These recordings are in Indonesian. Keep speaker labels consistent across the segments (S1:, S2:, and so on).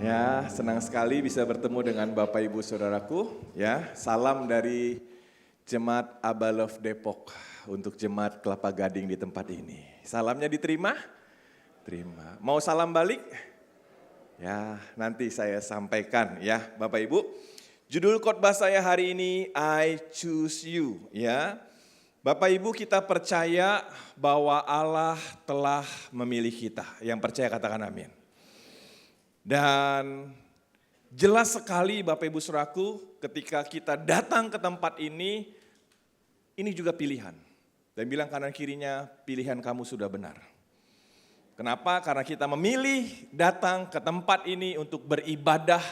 S1: Ya, senang sekali bisa bertemu dengan Bapak Ibu Saudaraku. Ya, salam dari Jemaat Abba Love Depok untuk Jemaat Kelapa Gading di tempat ini. Salamnya diterima? Terima. Mau salam balik? Ya, nanti saya sampaikan ya, Bapak Ibu. Judul khotbah saya hari ini I Choose You, ya. Bapak Ibu, kita percaya bahwa Allah telah memilih kita. Yang percaya katakan amin. Dan jelas sekali Bapak Ibu Saudaraku, ketika kita datang ke tempat ini juga pilihan. Dan bilang kanan kirinya, pilihan kamu sudah benar. Kenapa? Karena kita memilih datang ke tempat ini untuk beribadah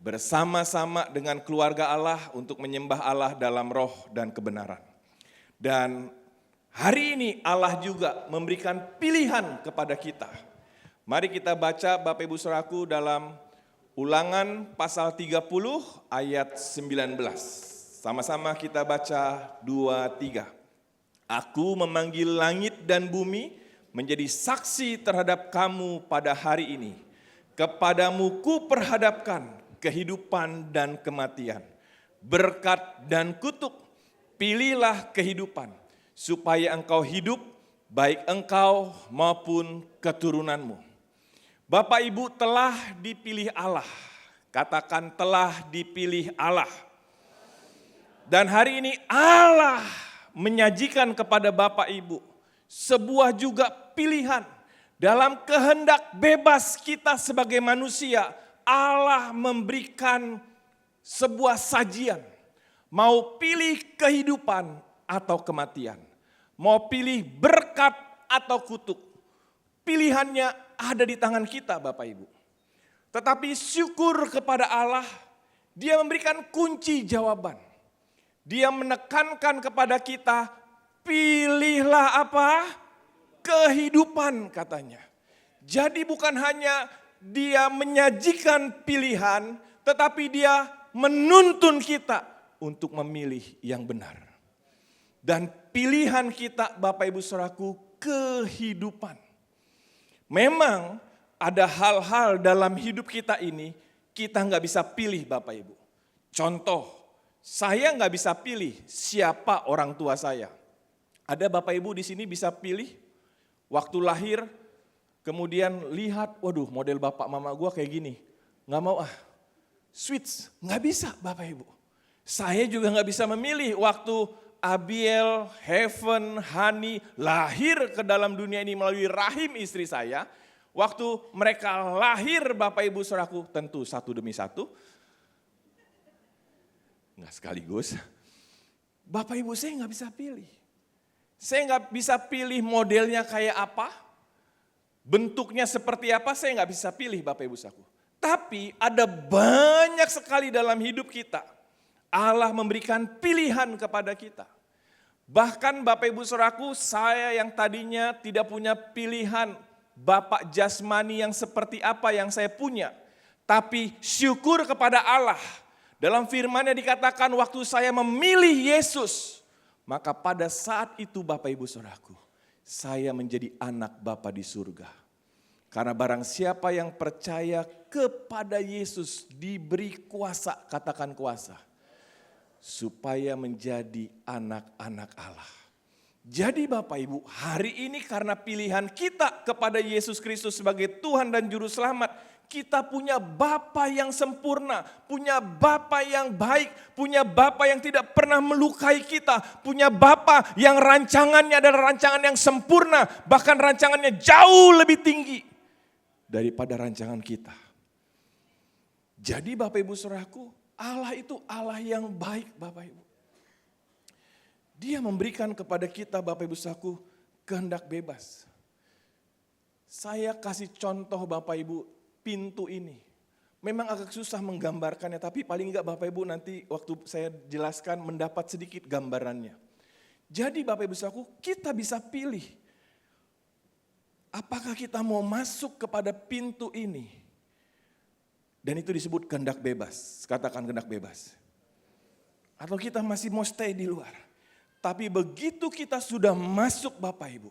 S1: bersama-sama dengan keluarga Allah untuk menyembah Allah dalam roh dan kebenaran. Dan hari ini Allah juga memberikan pilihan kepada kita. Mari kita baca Bapak Ibu Saudaraku dalam Ulangan pasal 30 ayat 19. Sama-sama kita baca 2-3. Aku memanggil langit dan bumi menjadi saksi terhadap kamu pada hari ini. Kepadamu kuperhadapkan kehidupan dan kematian, berkat dan kutuk. Pilihlah kehidupan supaya engkau hidup, baik engkau maupun keturunanmu. Bapak Ibu telah dipilih Allah, katakan telah dipilih Allah. Dan hari ini Allah menyajikan kepada Bapak Ibu sebuah juga pilihan. Dalam kehendak bebas kita sebagai manusia, Allah memberikan sebuah sajian. Mau pilih kehidupan atau kematian, mau pilih berkat atau kutuk. Pilihannya ada di tangan kita Bapak Ibu. Tetapi syukur kepada Allah, Dia memberikan kunci jawaban. Dia menekankan kepada kita, pilihlah apa? Kehidupan katanya. Jadi bukan hanya Dia menyajikan pilihan, tetapi Dia menuntun kita untuk memilih yang benar. Dan pilihan kita Bapak Ibu Saudaraku, kehidupan. Memang ada hal-hal dalam hidup kita ini kita nggak bisa pilih Bapak Ibu. Contoh, saya nggak bisa pilih siapa orang tua saya. Ada Bapak Ibu di sini bisa pilih waktu lahir, kemudian lihat, waduh model bapak mama gue kayak gini. Nggak mau switch, nggak bisa Bapak Ibu. Saya juga nggak bisa memilih waktu Abiel, Heaven, Hani lahir ke dalam dunia ini melalui rahim istri saya. Waktu mereka lahir Bapak Ibu Saudaraku, tentu satu demi satu. Enggak sekaligus. Bapak Ibu saya nggak bisa pilih. Saya nggak bisa pilih modelnya kayak apa. Bentuknya seperti apa, saya nggak bisa pilih Bapak Ibu Saudaraku. Tapi ada banyak sekali dalam hidup kita. Allah memberikan pilihan kepada kita. Bahkan Bapak Ibu Saudaraku, saya yang tadinya tidak punya pilihan bapak jasmani yang seperti apa yang saya punya. Tapi syukur kepada Allah. Dalam firman-Nya dikatakan waktu saya memilih Yesus. Maka pada saat itu Bapak Ibu Saudaraku, saya menjadi anak Bapa di surga. Karena barang siapa yang percaya kepada Yesus diberi kuasa, katakan kuasa. Supaya menjadi anak-anak Allah. Jadi Bapak Ibu, hari ini karena pilihan kita kepada Yesus Kristus sebagai Tuhan dan Juru Selamat, kita punya Bapa yang sempurna, punya Bapa yang baik, punya Bapa yang tidak pernah melukai kita, punya Bapa yang rancangannya adalah rancangan yang sempurna, bahkan rancangannya jauh lebih tinggi daripada rancangan kita. Jadi Bapak Ibu Saudaraku, Allah itu Allah yang baik Bapak Ibu. Dia memberikan kepada kita Bapak Ibu Saudaraku kehendak bebas. Saya kasih contoh Bapak Ibu pintu ini. Memang agak susah menggambarkannya, tapi paling enggak Bapak Ibu nanti waktu saya jelaskan mendapat sedikit gambarannya. Jadi Bapak Ibu Saudaraku, kita bisa pilih. Apakah kita mau masuk kepada pintu ini? Dan itu disebut kehendak bebas. Katakan kehendak bebas. Atau kita masih mau stay di luar. Tapi begitu kita sudah masuk Bapak Ibu.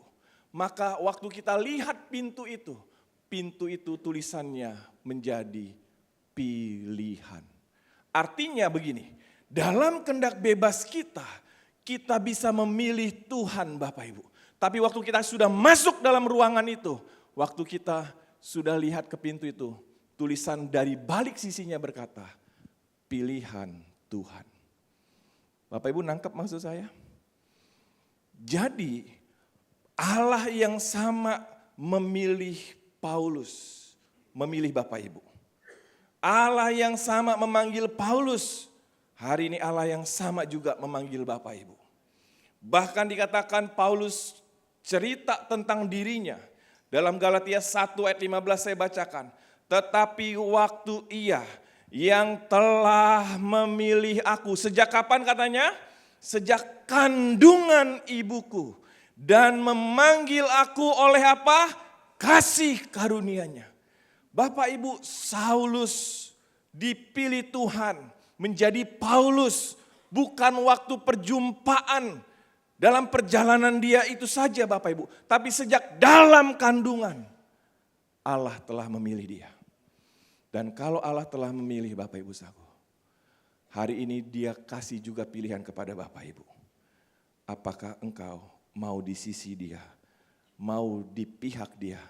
S1: Maka waktu kita lihat pintu itu tulisannya menjadi pilihan. Artinya begini, dalam kehendak bebas kita, kita bisa memilih Tuhan Bapak Ibu. Tapi waktu kita sudah masuk dalam ruangan itu, waktu kita sudah lihat ke pintu itu, tulisan dari balik sisinya berkata, pilihan Tuhan. Bapak Ibu nangkep maksud saya? Jadi Allah yang sama memilih Paulus, memilih Bapak Ibu. Allah yang sama memanggil Paulus, hari ini Allah yang sama juga memanggil Bapak Ibu. Bahkan dikatakan Paulus cerita tentang dirinya. Dalam Galatia 1 ayat 15 saya bacakan. Tetapi waktu ia yang telah memilih aku. Sejak kapan katanya? Sejak kandungan ibuku. Dan memanggil aku oleh apa? Kasih karunia-Nya. Bapak Ibu, Saulus dipilih Tuhan menjadi Paulus. Bukan waktu perjumpaan. Dalam perjalanan dia itu saja Bapak Ibu. Tapi sejak dalam kandungan Allah telah memilih dia. Dan kalau Allah telah memilih Bapak Ibu saku, hari ini dia kasih juga pilihan kepada Bapak Ibu. Apakah engkau mau di sisi dia, mau di pihak dia,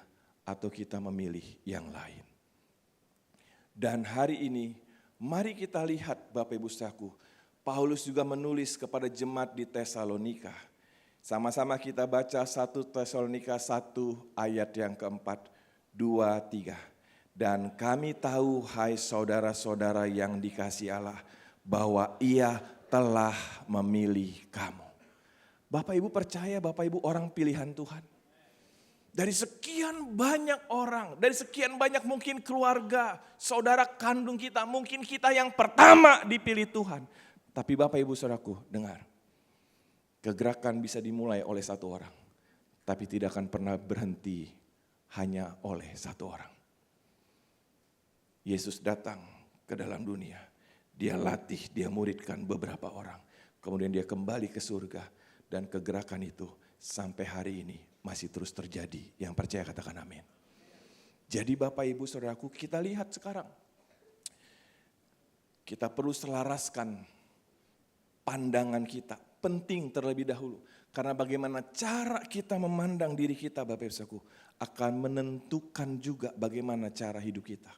S1: atau kita memilih yang lain. Dan hari ini mari kita lihat Bapak Ibu saku, Paulus juga menulis kepada jemaat di Tesalonika. Sama-sama kita baca 1 Tesalonika 1 ayat yang keempat, 2, 3. Dan kami tahu hai saudara-saudara yang dikasihi Allah, bahwa ia telah memilih kamu. Bapak Ibu percaya Bapak Ibu orang pilihan Tuhan? Dari sekian banyak orang, dari sekian banyak mungkin keluarga, saudara kandung kita, mungkin kita yang pertama dipilih Tuhan. Tapi Bapak Ibu Saudaraku, dengar. Kegerakan bisa dimulai oleh satu orang. Tapi tidak akan pernah berhenti hanya oleh satu orang. Yesus datang ke dalam dunia. Dia latih, dia muridkan beberapa orang. Kemudian dia kembali ke surga. Dan kegerakan itu sampai hari ini masih terus terjadi. Yang percaya katakan amin. Jadi Bapak Ibu Saudaraku, kita lihat sekarang. Kita perlu selaraskan pandangan kita, penting terlebih dahulu. Karena bagaimana cara kita memandang diri kita Bapak Ibu Saudaraku akan menentukan juga bagaimana cara hidup kita.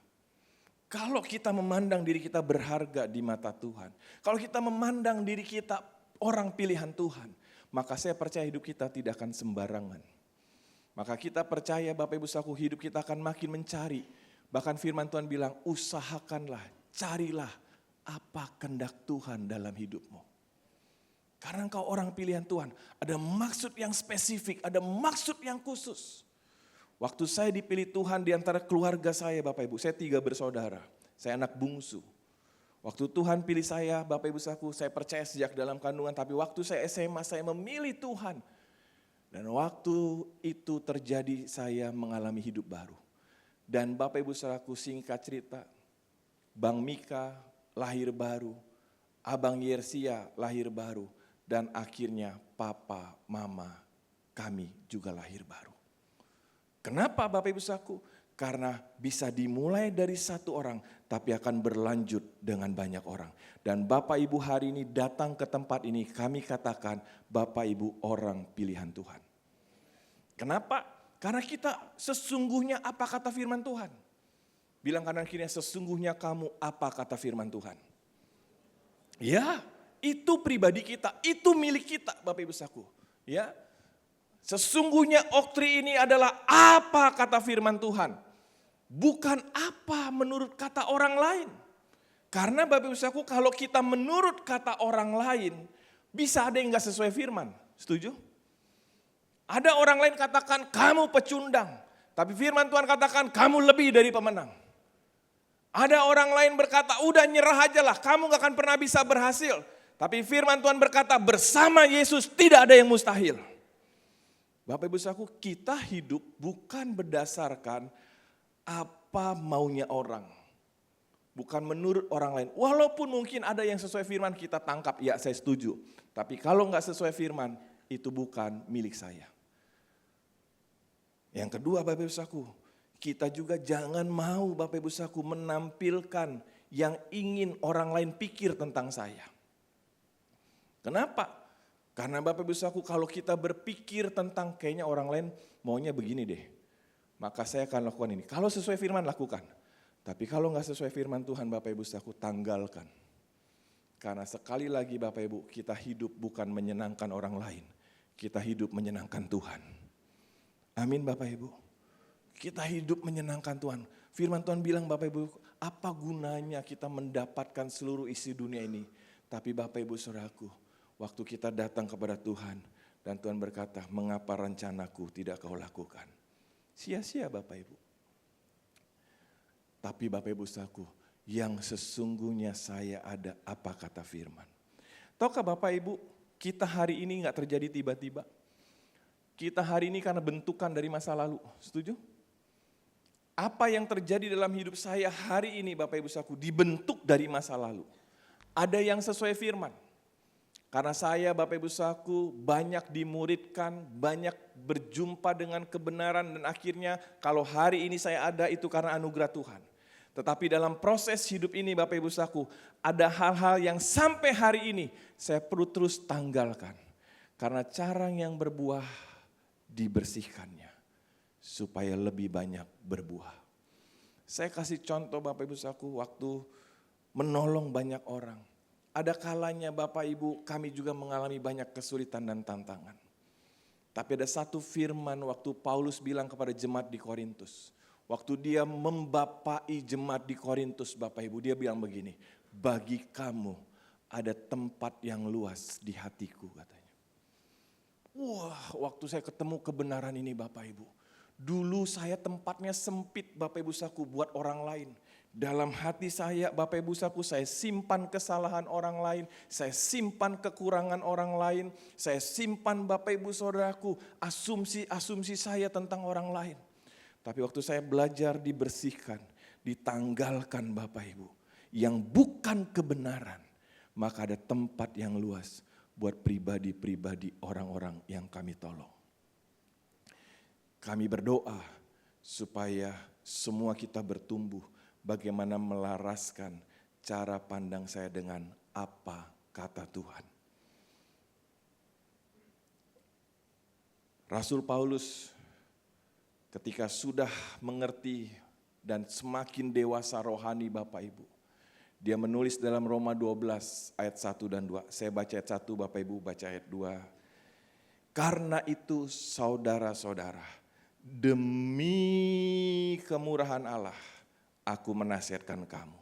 S1: Kalau kita memandang diri kita berharga di mata Tuhan, kalau kita memandang diri kita orang pilihan Tuhan, maka saya percaya hidup kita tidak akan sembarangan. Maka kita percaya Bapak Ibu Saudaraku hidup kita akan makin mencari. Bahkan firman Tuhan bilang usahakanlah, carilah apa kehendak Tuhan dalam hidupmu. Karena engkau orang pilihan Tuhan, ada maksud yang spesifik, ada maksud yang khusus. Waktu saya dipilih Tuhan di antara keluarga saya Bapak Ibu, saya 3 bersaudara, saya anak bungsu. Waktu Tuhan pilih saya Bapak Ibu saku, saya percaya sejak dalam kandungan, tapi waktu saya SMA saya memilih Tuhan. Dan waktu itu terjadi saya mengalami hidup baru. Dan Bapak Ibu saudaraku singkat cerita, Bang Mika lahir baru, Abang Yersia lahir baru. Dan akhirnya papa, mama, kami juga lahir baru. Kenapa Bapak Ibu saudaraku? Karena bisa dimulai dari satu orang, tapi akan berlanjut dengan banyak orang. Dan Bapak Ibu hari ini datang ke tempat ini, kami katakan Bapak Ibu orang pilihan Tuhan. Kenapa? Karena kita sesungguhnya apa kata firman Tuhan? Bilang kanan kirinya sesungguhnya kamu apa kata firman Tuhan? Ya. Itu pribadi kita, itu milik kita Bapak Ibu saku. Ya. Sesungguhnya oktri ini adalah apa kata firman Tuhan. Bukan apa menurut kata orang lain. Karena Bapak Ibu saku kalau kita menurut kata orang lain, bisa ada yang gak sesuai firman. Setuju? Ada orang lain katakan kamu pecundang. Tapi firman Tuhan katakan kamu lebih dari pemenang. Ada orang lain berkata udah nyerah aja lah, kamu gak akan pernah bisa berhasil. Tapi firman Tuhan berkata bersama Yesus tidak ada yang mustahil. Bapak Ibu saudaraku, kita hidup bukan berdasarkan apa maunya orang. Bukan menurut orang lain. Walaupun mungkin ada yang sesuai firman kita tangkap, ya saya setuju. Tapi kalau nggak sesuai firman, itu bukan milik saya. Yang kedua Bapak Ibu saudaraku, Kita juga jangan mau Bapak Ibu Saudaraku menampilkan yang ingin orang lain pikir tentang saya. Kenapa? Karena Bapak Ibu Saudaraku kalau kita berpikir tentang kayaknya orang lain maunya begini deh. Maka saya akan lakukan ini. Kalau sesuai firman lakukan. Tapi kalau nggak sesuai firman Tuhan Bapak Ibu Saudaraku tanggalkan. Karena sekali lagi Bapak Ibu kita hidup bukan menyenangkan orang lain. Kita hidup menyenangkan Tuhan. Amin Bapak Ibu. Kita hidup menyenangkan Tuhan. Firman Tuhan bilang Bapak Ibu, apa gunanya kita mendapatkan seluruh isi dunia ini. Tapi Bapak Ibu Saudaraku, waktu kita datang kepada Tuhan dan Tuhan berkata, mengapa rencanaku tidak kau lakukan? Sia-sia Bapak Ibu. Tapi Bapak Ibu Saudaraku, yang sesungguhnya saya ada, apa kata firman. Tahukah Bapak Ibu, kita hari ini gak terjadi tiba-tiba. Kita hari ini karena bentukan dari masa lalu, setuju? Apa yang terjadi dalam hidup saya hari ini Bapak Ibu Saudaraku dibentuk dari masa lalu. Ada yang sesuai firman. Karena saya Bapak Ibu Saudaraku banyak dimuridkan, banyak berjumpa dengan kebenaran dan akhirnya kalau hari ini saya ada itu karena anugerah Tuhan. Tetapi dalam proses hidup ini Bapak Ibu Saudaraku ada hal-hal yang sampai hari ini saya perlu terus tanggalkan. Karena carang yang berbuah dibersihkannya. Supaya lebih banyak berbuah. Saya kasih contoh Bapak Ibu Saudaraku waktu menolong banyak orang. Ada kalanya Bapak Ibu kami juga mengalami banyak kesulitan dan tantangan. Tapi ada satu firman waktu Paulus bilang kepada jemaat di Korintus. Waktu dia membapai jemaat di Korintus Bapak Ibu dia bilang begini. Bagi kamu ada tempat yang luas di hatiku katanya. Wah waktu saya ketemu kebenaran ini Bapak Ibu. Dulu saya tempatnya sempit Bapak Ibu Saudaraku buat orang lain. Dalam hati saya Bapak Ibu Saudaraku saya simpan kesalahan orang lain. Saya simpan kekurangan orang lain. Saya simpan Bapak Ibu Saudaraku asumsi-asumsi saya tentang orang lain. Tapi waktu saya belajar dibersihkan, ditanggalkan Bapak Ibu. Yang bukan kebenaran. Maka ada tempat yang luas buat pribadi-pribadi orang-orang yang kami tolong. Kami berdoa supaya semua kita bertumbuh bagaimana melaraskan cara pandang saya dengan apa kata Tuhan. Rasul Paulus ketika sudah mengerti dan semakin dewasa rohani Bapak Ibu. Dia menulis dalam Roma 12 ayat 1 dan 2. Saya baca ayat 1, Bapak Ibu baca ayat 2. Karena itu saudara-saudara, demi kemurahan Allah, aku menasihatkan kamu.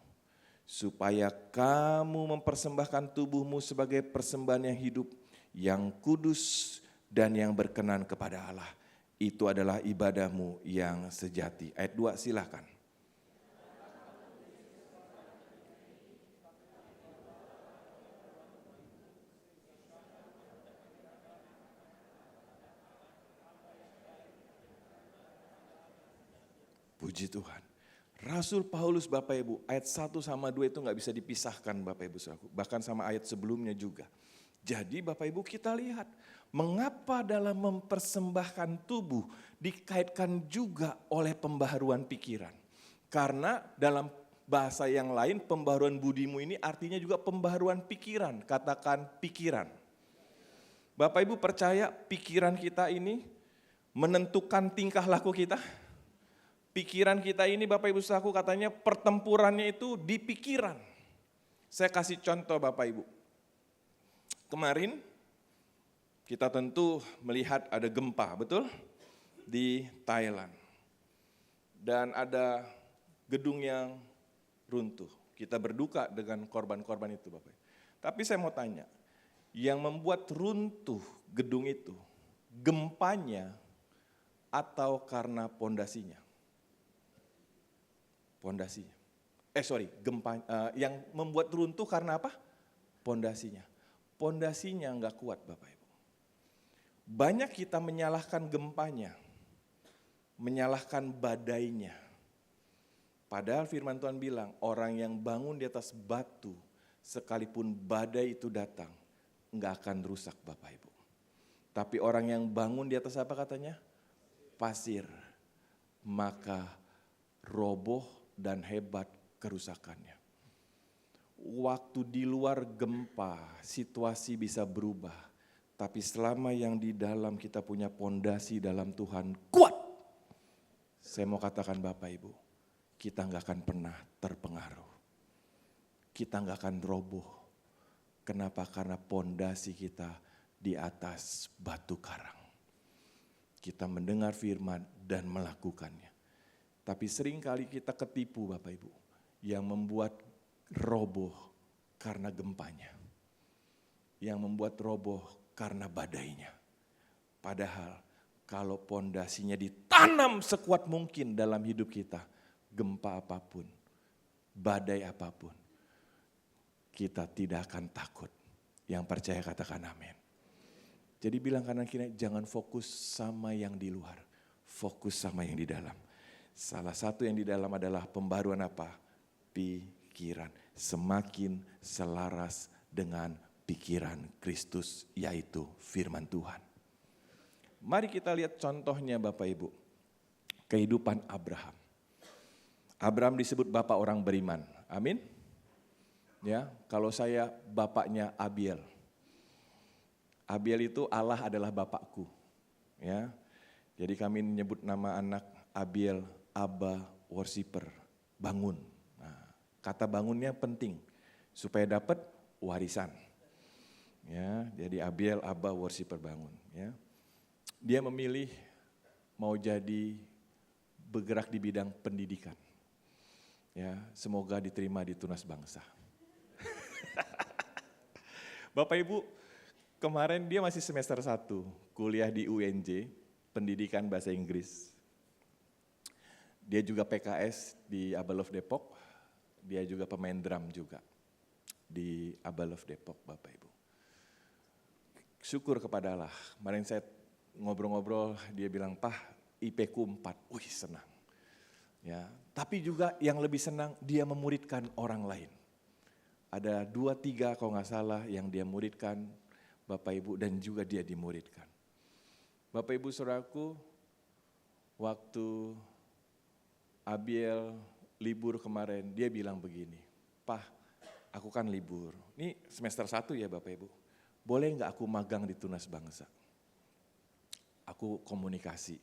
S1: Supaya kamu mempersembahkan tubuhmu sebagai persembahan yang hidup, yang kudus dan yang berkenan kepada Allah. Itu adalah ibadahmu yang sejati. Ayat 2 silakan. Puji Tuhan. Rasul Paulus Bapak Ibu, ayat 1 sama 2 itu gak bisa dipisahkan Bapak Ibu Saudaraku. Bahkan sama ayat sebelumnya juga. Jadi Bapak Ibu kita lihat, mengapa dalam mempersembahkan tubuh dikaitkan juga oleh pembaharuan pikiran. Karena dalam bahasa yang lain pembaharuan budimu ini artinya juga pembaharuan pikiran. Katakan pikiran. Bapak Ibu percaya pikiran kita ini menentukan tingkah laku kita? Pikiran kita ini Bapak Ibu Saudaraku katanya pertempurannya itu di pikiran. Saya kasih contoh Bapak Ibu. Kemarin kita tentu melihat ada gempa, betul? Di Thailand. Dan ada gedung yang runtuh. Kita berduka dengan korban-korban itu Bapak. Tapi saya mau tanya, yang membuat runtuh gedung itu, gempanya atau karena pondasinya? Pondasinya. Gempa yang membuat runtuh karena apa? Pondasinya. Pondasinya enggak kuat Bapak Ibu. Banyak kita menyalahkan gempanya, menyalahkan badainya. Padahal firman Tuhan bilang, orang yang bangun di atas batu, sekalipun badai itu datang, enggak akan rusak Bapak Ibu. Tapi orang yang bangun di atas apa katanya? Pasir. Maka roboh dan hebat kerusakannya. Waktu di luar gempa, situasi bisa berubah. Tapi selama yang di dalam kita punya pondasi dalam Tuhan kuat. Saya mau katakan Bapak Ibu, kita nggak akan pernah terpengaruh. Kita nggak akan roboh. Kenapa? Karena pondasi kita di atas batu karang. Kita mendengar firman dan melakukannya. Tapi seringkali kita ketipu Bapak Ibu, yang membuat roboh karena gempanya. Yang membuat roboh karena badainya. Padahal kalau pondasinya ditanam sekuat mungkin dalam hidup kita, gempa apapun, badai apapun, kita tidak akan takut. Yang percaya katakan amin. Jadi bilang kanan kiri, jangan fokus sama yang di luar, fokus sama yang di dalam. Salah satu yang di dalam adalah pembaruan apa? Pikiran. Semakin selaras dengan pikiran Kristus, yaitu firman Tuhan. Mari kita lihat contohnya Bapak Ibu. Kehidupan Abraham. Abraham disebut bapak orang beriman. Amin. Ya, kalau saya bapaknya Abiel. Abiel itu Allah adalah bapakku. Ya. Jadi kami menyebut nama anak Abiel Abba Worshiper, bangun. Nah, kata bangunnya penting supaya dapat warisan. Ya, jadi Abiel Abba Worshiper bangun. Ya. Dia memilih mau jadi bergerak di bidang pendidikan. Ya, semoga diterima di Tunas Bangsa. Bapak Ibu, kemarin dia masih semester 1, kuliah di UNJ, pendidikan bahasa Inggris. Dia juga PKS di Abalov Depok, dia juga pemain drum juga di Abalov Depok Bapak Ibu. Syukur kepada Allah, kemarin saya ngobrol-ngobrol, dia bilang, "Pah, IP ku 4, wih senang." Ya, tapi juga yang lebih senang dia memuridkan orang lain. Ada 2-3 kalau nggak salah yang dia muridkan Bapak Ibu dan juga dia dimuridkan. Bapak Ibu saudaraku, waktu Abiel libur kemarin dia bilang begini, "Pah, aku kan libur, ini semester 1 ya Bapak Ibu, boleh nggak aku magang di Tunas Bangsa?" Aku komunikasi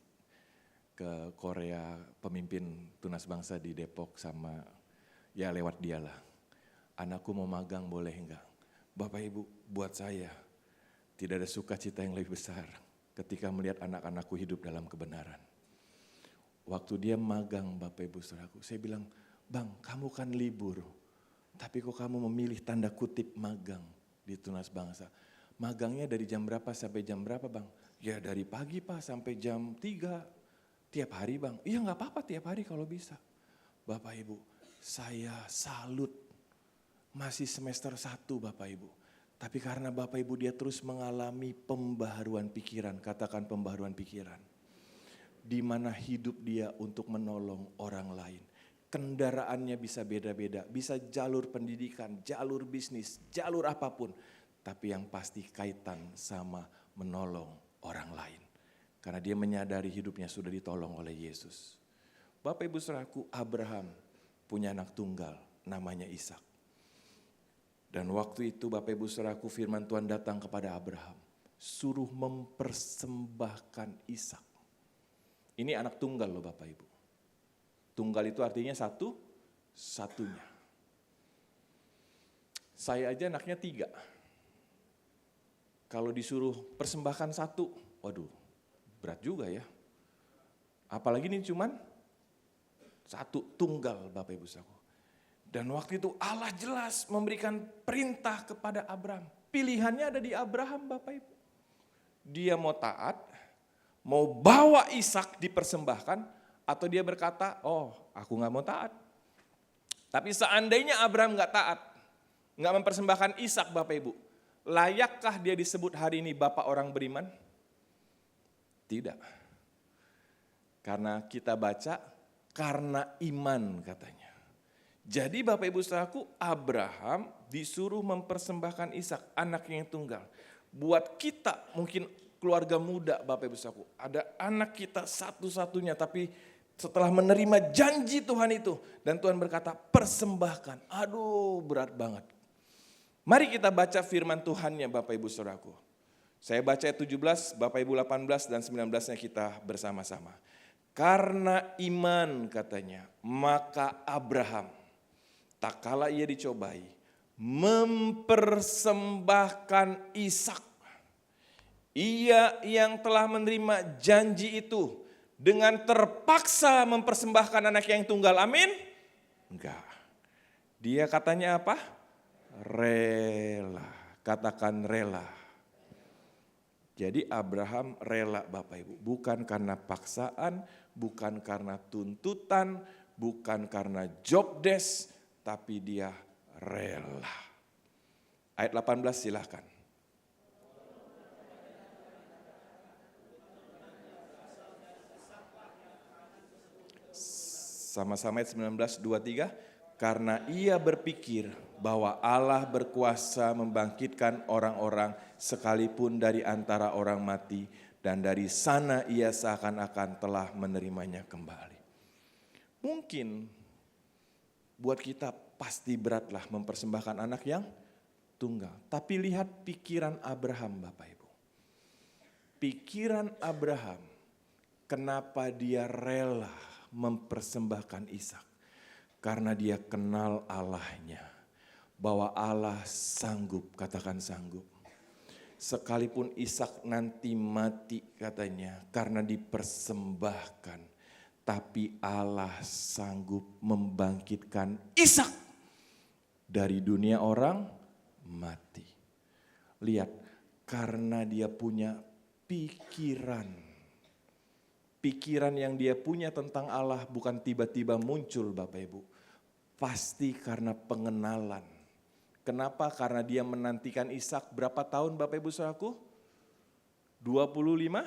S1: ke Korea, pemimpin Tunas Bangsa di Depok sama ya lewat dialah. "Anakku mau magang boleh enggak?" Bapak Ibu, buat saya tidak ada sukacita yang lebih besar ketika melihat anak-anakku hidup dalam kebenaran. Waktu dia magang Bapak Ibu saudaraku, saya bilang, "Bang, kamu kan libur, tapi kok kamu memilih tanda kutip magang di Tunas Bangsa? Magangnya dari jam berapa sampai jam berapa Bang?" "Ya dari pagi Pak sampai jam 3, tiap hari Bang." "Iya gak apa-apa tiap hari kalau bisa." Bapak Ibu, saya salut. Masih semester 1 Bapak Ibu. Tapi karena Bapak Ibu dia terus mengalami pembaharuan pikiran, katakan pembaharuan pikiran. Di mana hidup dia untuk menolong orang lain. Kendaraannya bisa beda-beda, bisa jalur pendidikan, jalur bisnis, jalur apapun. Tapi yang pasti kaitan sama menolong orang lain. Karena dia menyadari hidupnya sudah ditolong oleh Yesus. Bapak Ibu saudaraku, Abraham punya anak tunggal namanya Ishak. Dan waktu itu Bapak Ibu saudaraku, firman Tuhan datang kepada Abraham. Suruh mempersembahkan Ishak. Ini anak tunggal loh Bapak Ibu. Tunggal itu artinya satu-satunya. Saya aja anaknya 3. Kalau disuruh persembahkan 1, waduh berat juga ya. Apalagi ini cuman 1 tunggal Bapak Ibu saudaraku. Dan waktu itu Allah jelas memberikan perintah kepada Abraham. Pilihannya ada di Abraham Bapak Ibu. Dia mau taat, mau bawa Ishak dipersembahkan, atau dia berkata, "Oh aku gak mau taat." Tapi seandainya Abraham gak taat, gak mempersembahkan Ishak Bapak Ibu, layakkah dia disebut hari ini bapak orang beriman? Tidak. Karena kita baca, karena iman katanya. Jadi Bapak Ibu saudaraku, Abraham disuruh mempersembahkan Ishak, anaknya yang tunggal. Buat kita mungkin keluarga muda Bapak Ibu saudaraku, ada anak kita satu-satunya tapi Setelah menerima janji Tuhan itu. Dan Tuhan berkata persembahkan. Aduh berat banget. Mari kita baca firman Tuhannya Bapak Ibu Saudaraku. Saya baca ayat 17, Bapak Ibu 18 dan 19-nya kita bersama-sama. Karena iman katanya, maka Abraham tak kala ia dicobai, mempersembahkan Ishak. Ia yang telah menerima janji itu dengan terpaksa mempersembahkan anak yang tunggal. Amin? Enggak. Dia katanya apa? Rela. Katakan rela. Jadi Abraham rela Bapak Ibu. Bukan karena paksaan, bukan karena tuntutan, bukan karena job desk, tapi dia rela. Ayat 18 silahkan. Sama-sama ayat 19, 23. Karena ia berpikir bahwa Allah berkuasa membangkitkan orang-orang sekalipun dari antara orang mati. Dan dari sana ia seakan-akan telah menerimanya kembali. Mungkin buat kita pasti beratlah mempersembahkan anak yang tunggal. Tapi lihat pikiran Abraham Bapak Ibu. Pikiran Abraham, kenapa dia rela mempersembahkan Ishak? Karena dia kenal Allahnya. Bahwa Allah sanggup, katakan sanggup. Sekalipun Ishak nanti mati katanya karena dipersembahkan. Tapi Allah sanggup membangkitkan Ishak dari dunia orang mati. Lihat, karena dia punya pikiran. Pikiran yang dia punya tentang Allah bukan tiba-tiba muncul Bapak Ibu. Pasti karena pengenalan. Kenapa? Karena dia menantikan Ishak berapa tahun Bapak Ibu Saudaraku? 25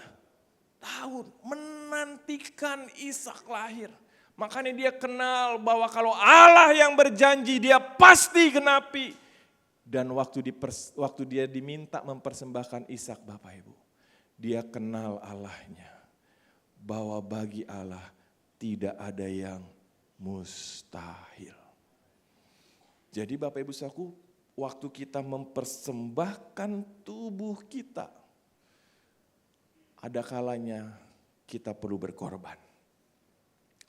S1: tahun menantikan Ishak lahir. Makanya dia kenal bahwa kalau Allah yang berjanji dia pasti genapi. Dan waktu dia diminta mempersembahkan Ishak Bapak Ibu. Dia kenal Allahnya. Bahwa bagi Allah tidak ada yang mustahil. Jadi Bapak Ibu Saudaraku, waktu kita mempersembahkan tubuh kita, ada kalanya kita perlu berkorban.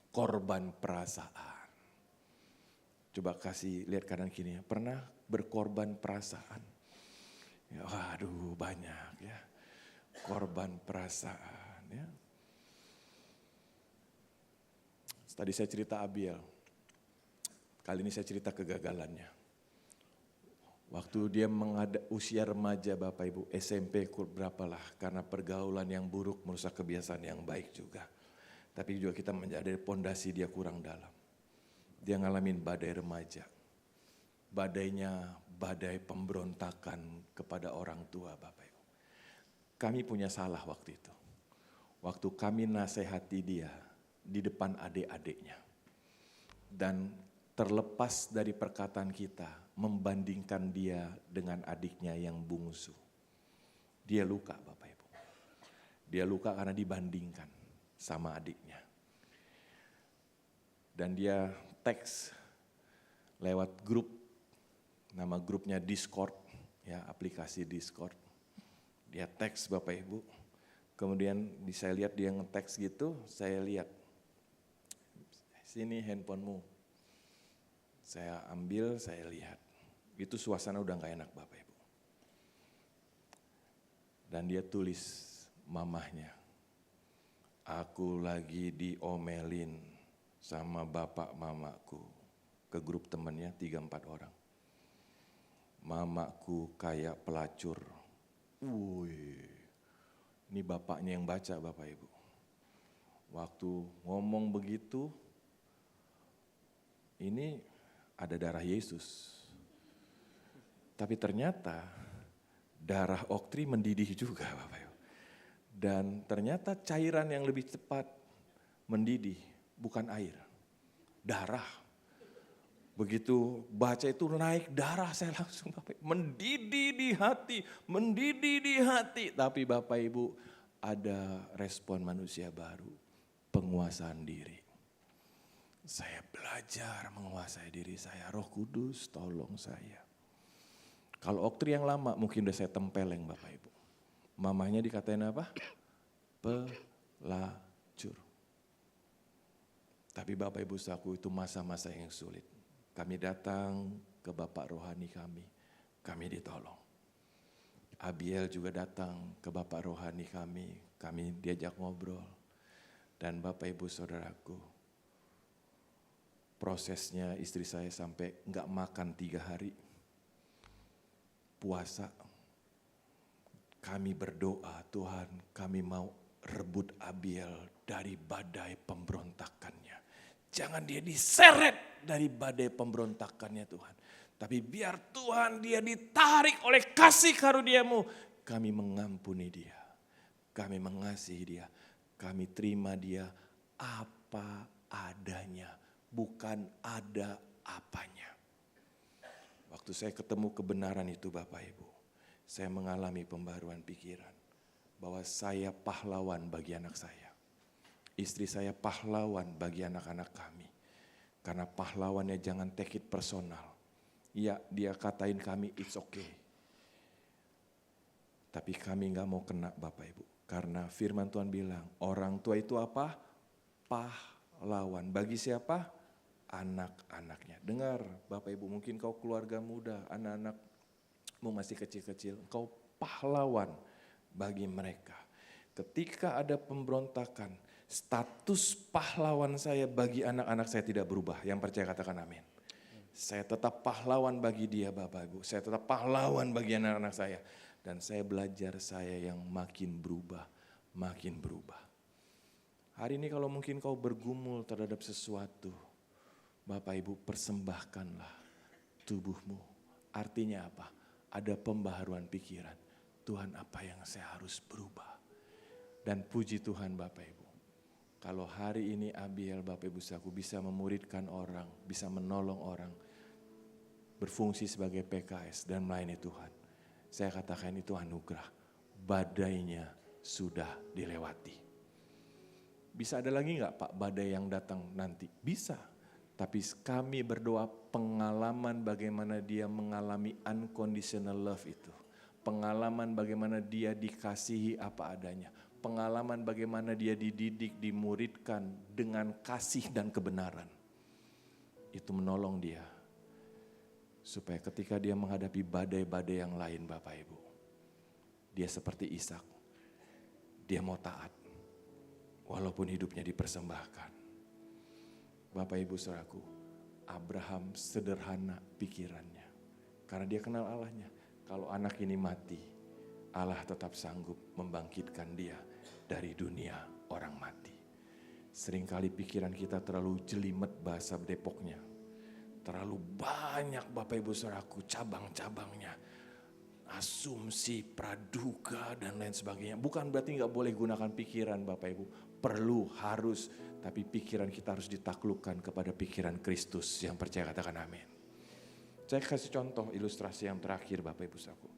S1: Korban perasaan. Coba kasih lihat kanan kiri. Pernah berkorban perasaan? Ya, waduh banyak ya. Korban perasaan ya. Tadi saya cerita Abiel. Kali ini saya cerita kegagalannya. Waktu dia usia remaja Bapak Ibu, SMP berapalah, karena pergaulan yang buruk merusak kebiasaan yang baik juga. Tapi juga kita menjadi pondasi dia kurang dalam. Dia ngalamin badai remaja. Badainya badai pemberontakan kepada orang tua Bapak Ibu. Kami punya salah waktu itu. Waktu kami nasihati dia di depan adik-adiknya. Dan terlepas dari perkataan kita, membandingkan dia dengan adiknya yang bungsu. Dia luka Bapak Ibu. Dia luka karena dibandingkan sama adiknya. Dan dia teks lewat grup, nama grupnya Discord, ya aplikasi Discord. Dia teks Bapak Ibu. Kemudian saya lihat dia nge-teks gitu, saya lihat. Sini handphonemu. Saya ambil, saya lihat. Itu suasana udah gak enak Bapak Ibu. Dan dia tulis mamahnya. Aku lagi diomelin sama bapak mamaku. Ke grup temannya 3-4 orang. Mamaku kayak pelacur. Wih, ini bapaknya yang baca Bapak Ibu. Waktu ngomong begitu, ini ada darah Yesus. Tapi ternyata darah Oktri mendidih juga Bapak Ibu. Dan ternyata cairan yang lebih cepat mendidih bukan air, darah. Begitu baca itu naik darah saya langsung Bapak Ibu, mendidih di hati, mendidih di hati. Tapi Bapak Ibu ada respon manusia baru, penguasaan diri. Saya belajar menguasai diri saya. Roh Kudus tolong saya. Kalau Oktri yang lama mungkin udah saya tempeleng Bapak Ibu. Mamanya dikatain apa? Pelacur. Tapi Bapak Ibu saudaraku itu masa-masa yang sulit. Kami datang ke Bapak rohani kami ditolong. Abiel juga datang ke Bapak rohani kami diajak ngobrol. Dan Bapak Ibu saudaraku, prosesnya istri saya sampai enggak makan 3 hari. Puasa. Kami berdoa, Tuhan kami mau rebut Abiel dari badai pemberontakannya. Jangan dia diseret dari badai pemberontakannya Tuhan. Tapi biar Tuhan dia ditarik oleh kasih karunia-Mu. Kami mengampuni dia. Kami mengasihi dia. Kami terima dia apa adanya. Bukan ada apanya. Waktu saya ketemu kebenaran itu Bapak Ibu. Saya mengalami pembaruan pikiran. Bahwa saya pahlawan bagi anak saya. Istri saya pahlawan bagi anak-anak kami. Karena pahlawannya jangan take it personal. Iya, dia katain kami it's okay. Tapi kami gak mau kena Bapak Ibu. Karena firman Tuhan bilang, orang tua itu apa? Pahlawan. Bagi siapa? Anak-anaknya. Dengar Bapak Ibu, mungkin kau keluarga muda, anak-anakmu masih kecil-kecil. Kau pahlawan bagi mereka. Ketika ada pemberontakan, status pahlawan saya bagi anak-anak saya tidak berubah. Yang percaya katakan amin. Saya tetap pahlawan bagi dia Bapak Ibu. Saya tetap pahlawan bagi anak-anak saya. Dan saya belajar saya yang makin berubah. Makin berubah. Hari ini kalau mungkin kau bergumul terhadap sesuatu. Bapak Ibu persembahkanlah tubuhmu. Artinya apa? Ada pembaharuan pikiran. Tuhan apa yang saya harus berubah. Dan puji Tuhan Bapak Ibu. Kalau hari ini Abiel Bapak Ibu saudaraku bisa memuridkan orang. Bisa menolong orang. Berfungsi sebagai PKS dan melayani Tuhan. Saya katakan itu anugerah. Badainya sudah dilewati. Bisa ada lagi enggak Pak badai yang datang nanti? Bisa. Tapi kami berdoa pengalaman bagaimana dia mengalami unconditional love itu. Pengalaman bagaimana dia dikasihi apa adanya. Pengalaman bagaimana dia dididik, dimuridkan dengan kasih dan kebenaran. Itu menolong dia. Supaya ketika dia menghadapi badai-badai yang lain Bapak Ibu. Dia seperti Ishak. Dia mau taat. Walaupun hidupnya dipersembahkan. Bapak Ibu saudaraku, Abraham sederhana pikirannya. Karena dia kenal Allahnya. Kalau anak ini mati, Allah tetap sanggup membangkitkan dia dari dunia orang mati. Seringkali pikiran kita terlalu jelimet bahasa Depoknya. Terlalu banyak Bapak Ibu saudaraku cabang-cabangnya. Asumsi, praduga dan lain sebagainya. Bukan berarti gak boleh gunakan pikiran Bapak Ibu. Perlu, harus. Tapi pikiran kita harus ditaklukkan kepada pikiran Kristus. Yang percaya katakan amin. Saya kasih contoh ilustrasi yang terakhir Bapak Ibu saudaraku.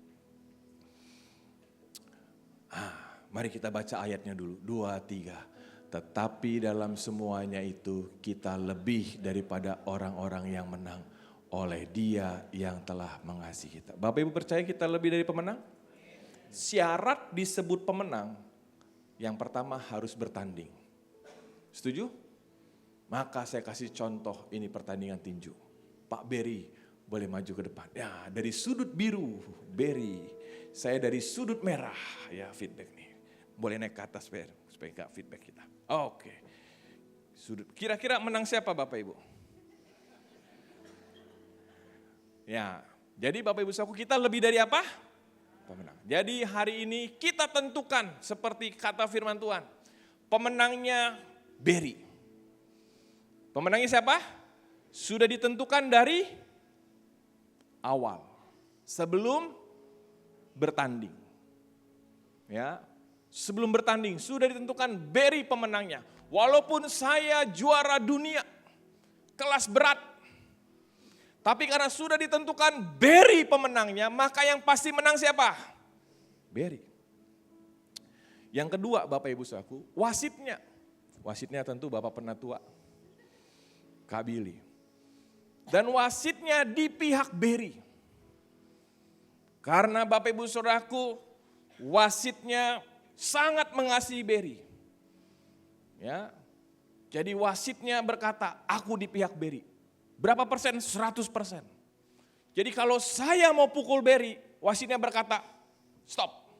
S1: Mari kita baca ayatnya dulu. 2, 3. Tetapi dalam semuanya itu kita lebih daripada orang-orang yang menang oleh Dia yang telah mengasihi kita. Bapak Ibu percaya kita lebih dari pemenang? Syarat disebut pemenang, yang pertama harus bertanding. Setuju? Maka saya kasih contoh ini pertandingan tinju. Pak Berry boleh maju ke depan. Ya, dari sudut biru, Berry. Saya dari sudut merah, ya feedback nih. Boleh naik ke atas supaya gak feedback kita. Oke. Sudut. Kira-kira menang siapa Bapak Ibu? Ya, jadi Bapak Ibu saudaraku kita lebih dari apa? Pemenang. Jadi hari ini kita tentukan seperti kata firman Tuhan. Pemenangnya Berry. Pemenangnya siapa? Sudah ditentukan dari awal. Sebelum bertanding. Ya, sebelum bertanding sudah ditentukan Berry pemenangnya. Walaupun saya juara dunia kelas berat. Tapi karena sudah ditentukan Berry pemenangnya, maka yang pasti menang siapa? Berry. Yang kedua Bapak Ibu saudaraku, wasitnya. Wasitnya tentu Bapak Penatua. Kak Billy. Dan wasitnya di pihak Berry. Karena Bapak Ibu Saudaraku, wasitnya sangat mengasihi Berry. Ya. Jadi wasitnya berkata, aku di pihak Berry. Berapa persen? 100%. Jadi kalau saya mau pukul Berry, wasitnya berkata, stop.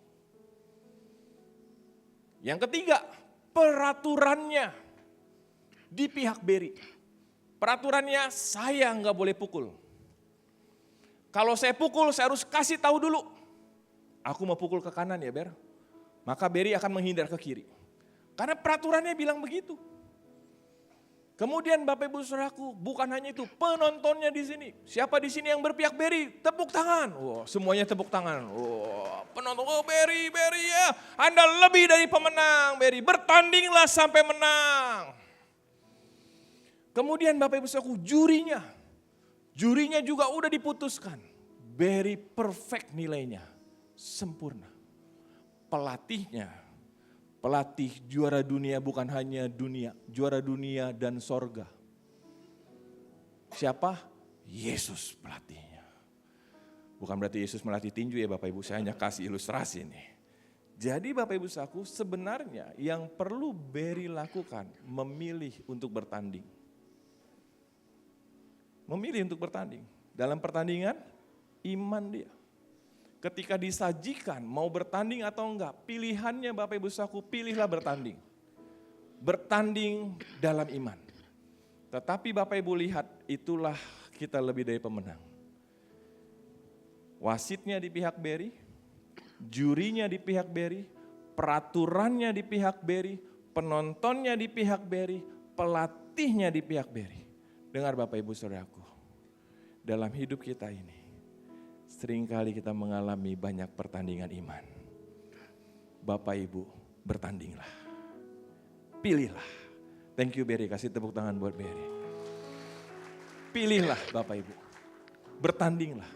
S1: Yang ketiga, peraturannya di pihak Berry. Peraturannya saya nggak boleh pukul. Kalau saya pukul, saya harus kasih tahu dulu. Aku mau pukul ke kanan ya Ber. Maka Berry akan menghindar ke kiri. Karena peraturannya bilang begitu. Kemudian Bapak Ibu Saudaraku, bukan hanya itu, penontonnya di sini. Siapa di sini yang berpihak Berry? Tepuk tangan. Wow, semuanya tepuk tangan. Wow, penonton, oh Berry ya. Anda lebih dari pemenang Berry. Bertandinglah sampai menang. Kemudian Bapak Ibu Saudaraku, jurinya juga udah diputuskan. Berry perfect nilainya, sempurna. Pelatih juara dunia bukan hanya dunia, juara dunia dan sorga. Siapa? Yesus pelatihnya. Bukan berarti Yesus melatih tinju ya Bapak Ibu, saya hanya kasih ilustrasi nih. Jadi Bapak Ibu Saudaraku, sebenarnya yang perlu Berry lakukan, memilih untuk bertanding. Memilih untuk bertanding. Dalam pertandingan, iman dia. Ketika disajikan mau bertanding atau enggak, pilihannya Bapak Ibu Saudaraku, pilihlah bertanding. Bertanding dalam iman. Tetapi Bapak Ibu lihat, itulah kita lebih dari pemenang. Wasitnya di pihak Berry, jurinya di pihak Berry, peraturannya di pihak Berry, penontonnya di pihak Berry, pelatihnya di pihak Berry. Dengar Bapak Ibu Saudaraku, dalam hidup kita ini, seringkali kita mengalami banyak pertandingan iman. Bapak Ibu, bertandinglah. Pilihlah. Thank you Berry, kasih tepuk tangan buat Berry. Pilihlah Bapak Ibu. Bertandinglah.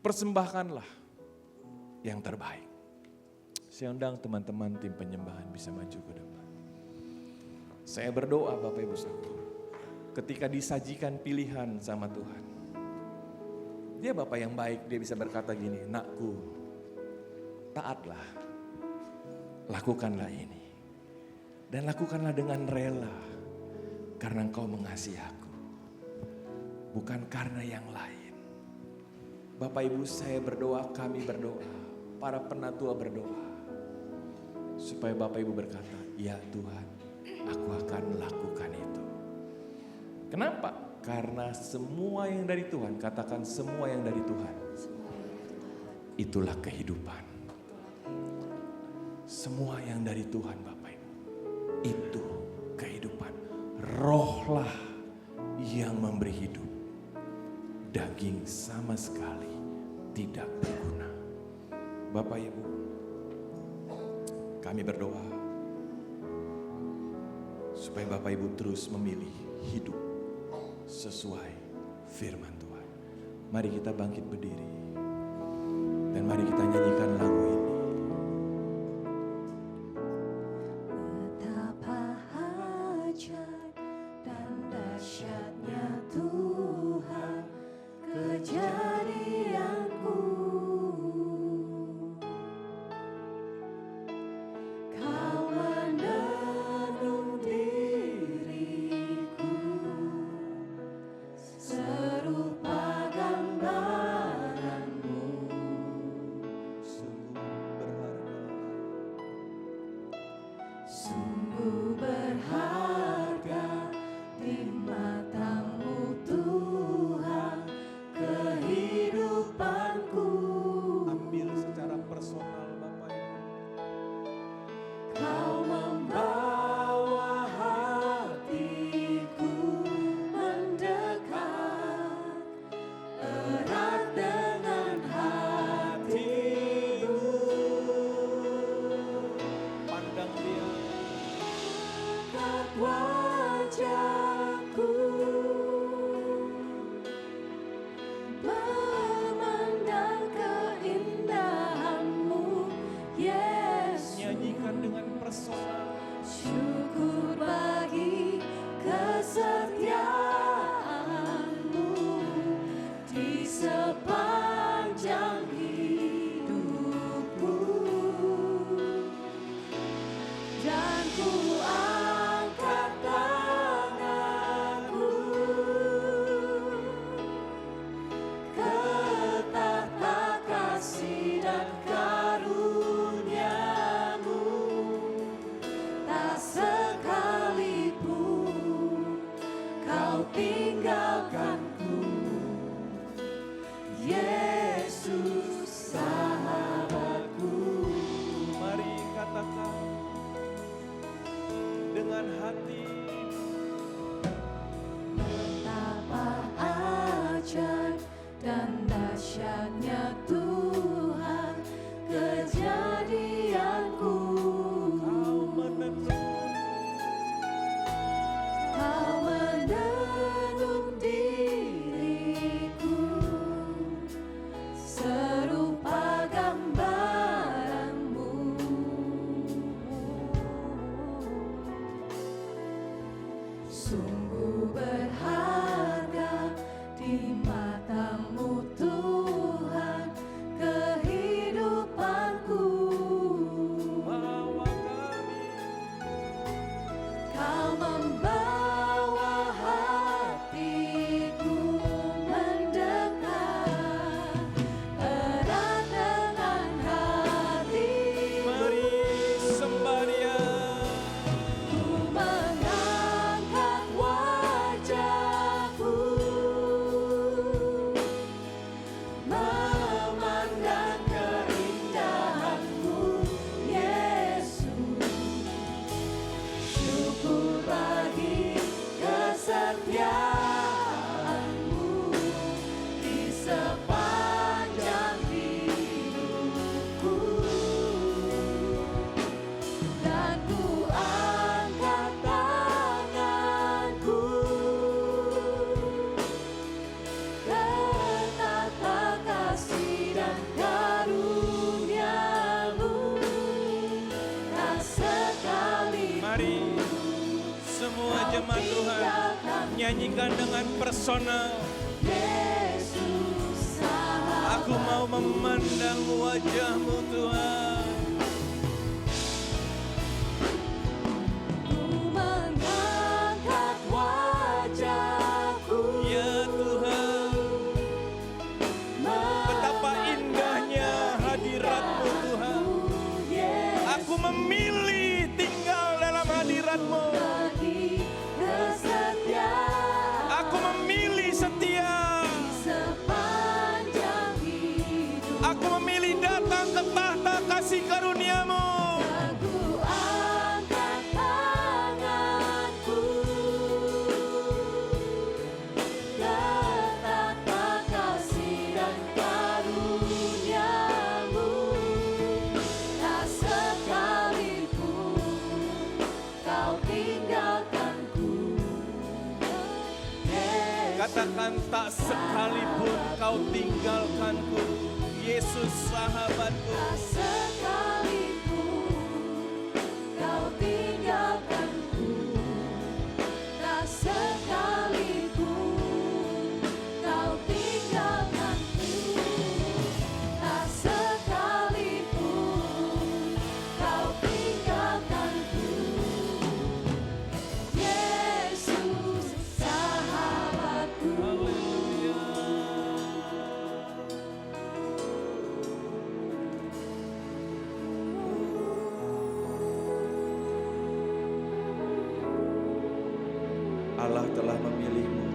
S1: Persembahkanlah yang terbaik. Saya undang teman-teman tim penyembahan bisa maju ke depan. Saya berdoa Bapak Ibu Saudara. Ketika disajikan pilihan sama Tuhan. Dia Bapak yang baik, dia bisa berkata gini, nakku, taatlah, lakukanlah ini. Dan lakukanlah dengan rela, karena engkau mengasihi aku. Bukan karena yang lain. Bapak Ibu saya berdoa, kami berdoa, para penatua berdoa. Supaya Bapak Ibu berkata, ya Tuhan, aku akan lakukan itu. Kenapa? Karena semua yang dari Tuhan, katakan semua yang dari Tuhan. Itulah kehidupan. Semua yang dari Tuhan Bapak Ibu. Itu kehidupan. Rohlah yang memberi hidup. Daging sama sekali tidak berguna. Bapak Ibu, kami berdoa. Supaya Bapak Ibu terus memilih hidup sesuai firman Tuhan. Mari kita bangkit berdiri. Dan mari kita nyanyikan lagu ini.
S2: Betapa ajaib dan dahsyatnya Tuhan kejadianku. Kau menenun diriku serupa gambaranmu.
S1: dengan personal.
S2: Yesus sahabat.
S1: Aku mau memandang wajah-Mu Tuhan.
S2: Ku mengangkat wajahku.
S1: Ya Tuhan, betapa indahnya hadirat-Mu Tuhan. Aku memilih tinggal dalam hadirat-Mu.
S2: Bagi kesetiaan
S1: Aku memilih setia.
S2: sepanjang hidup.
S1: Aku memilih datang ke tahta kasih karunia-Mu.
S2: Aku angkat tanganku, betapa kasih dan karunia-Mu. Tak sekalipun Kau tinggalkanku.
S1: Katakan, tak sekalipun Kau tinggalkanku. Yesus sahabatku.
S2: Tak sekalipun Kau tinggalkanku. Tak sekalipun Kau tinggalkanku. Tak sekalipun Kau tinggalkanku. Yesus sahabatku.
S1: Allah telah memilihmu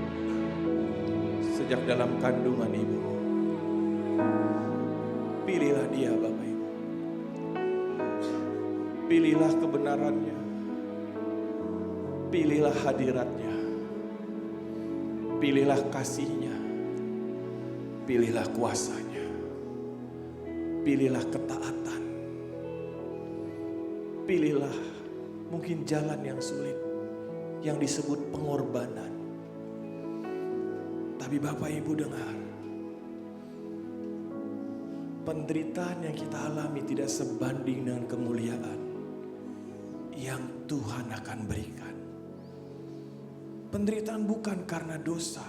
S1: sejak dalam kandungan ibumu. Pilihlah dia Bapak Ibu. Pilihlah kebenarannya. Pilihlah hadiratnya. Pilihlah kasihnya. Pilihlah kuasanya. Pilihlah ketaatan. Pilihlah mungkin jalan yang sulit, yang disebut pengorbanan. Tapi Bapak Ibu dengar, penderitaan yang kita alami tidak sebanding dengan kemuliaan yang Tuhan akan berikan. Penderitaan bukan karena dosa,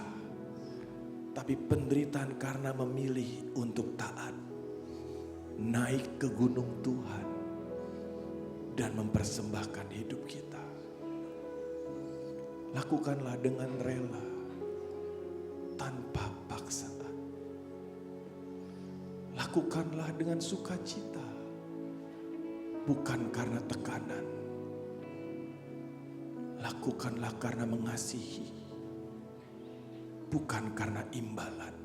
S1: tapi penderitaan karena memilih untuk taat, naik ke gunung Tuhan dan mempersembahkan hidup kita. Lakukanlah dengan rela, tanpa paksaan. Lakukanlah dengan sukacita, bukan karena tekanan. Lakukanlah karena mengasihi, bukan karena imbalan.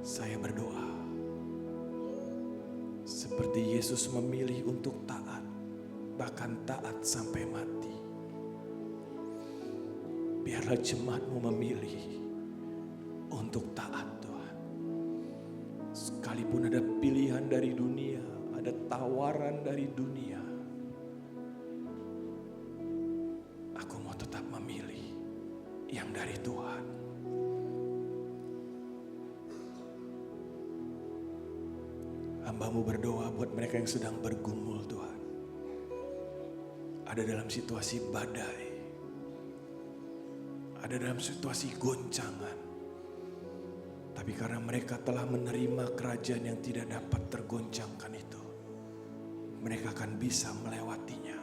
S1: Saya berdoa, seperti Yesus memilih untuk taat, bahkan taat sampai mati. Biarlah jemaat-Mu memilih untuk taat Tuhan. Sekalipun ada pilihan dari dunia, ada tawaran dari dunia, aku mau tetap memilih yang dari Tuhan. Hamba-Mu berdoa buat mereka yang sedang bergumul Tuhan. Ada dalam situasi badai, ada dalam situasi goncangan. Tapi karena mereka telah menerima kerajaan yang tidak dapat tergoncangkan itu, mereka akan bisa melewatinya.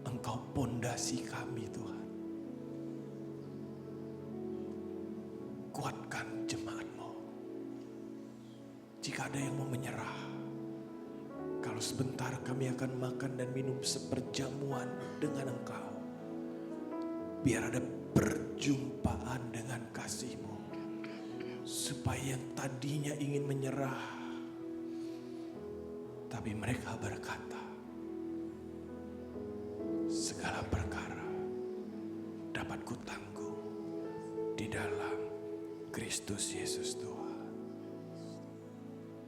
S1: Engkau pondasi kami Tuhan. Kuatkan jemaat-Mu. Jika ada yang mau menyerah, kalau sebentar kami akan makan dan minum seperjamuan dengan Engkau. Biar ada perjumpaan dengan kasih-Mu. Supaya yang tadinya ingin menyerah, tapi mereka berkata, segala perkara dapat kutanggung di dalam Kristus Yesus.